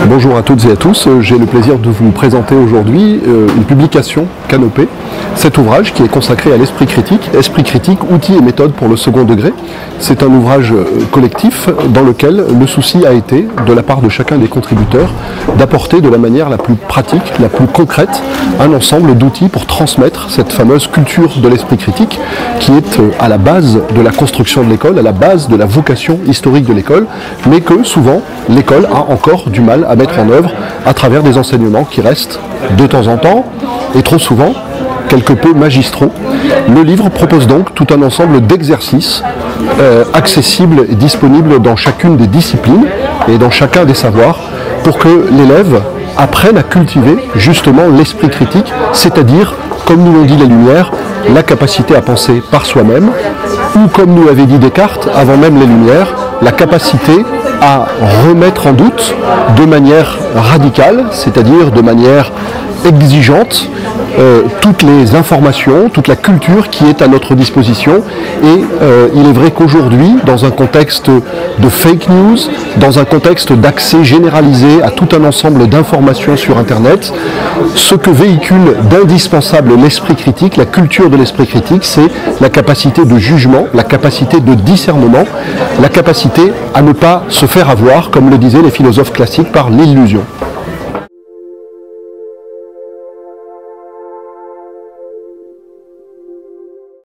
Bonjour à toutes et à tous, j'ai le plaisir de vous présenter aujourd'hui une publication Canopée, cet ouvrage qui est consacré à l'esprit critique, outils et méthodes pour le second degré. C'est un ouvrage collectif dans lequel le souci a été, de la part de chacun des contributeurs, d'apporter de la manière la plus pratique, la plus concrète, un ensemble d'outils pour transmettre cette fameuse culture de l'esprit critique qui est à la base de la construction de l'école, à la base de la vocation historique de l'école, mais que souvent l'école a encore du mal à mettre en œuvre à travers des enseignements qui restent de temps en temps et trop souvent quelque peu magistraux. Le livre propose donc tout un ensemble d'exercices accessibles et disponibles dans chacune des disciplines et dans chacun des savoirs pour que l'élève apprenne à cultiver justement l'esprit critique, c'est-à-dire, comme nous l'ont dit les Lumières, la capacité à penser par soi-même, ou comme nous l'avait dit Descartes, avant même les Lumières, la capacité à remettre en doute de manière radicale, c'est-à-dire de manière exigeante, toutes les informations, toute la culture qui est à notre disposition. Et il est vrai qu'aujourd'hui, dans un contexte de fake news, dans un contexte d'accès généralisé à tout un ensemble d'informations sur Internet, ce que véhicule d'indispensable l'esprit critique, la culture de l'esprit critique, c'est la capacité de jugement, la capacité de discernement, la capacité à ne pas se faire avoir, comme le disaient les philosophes classiques, par l'illusion.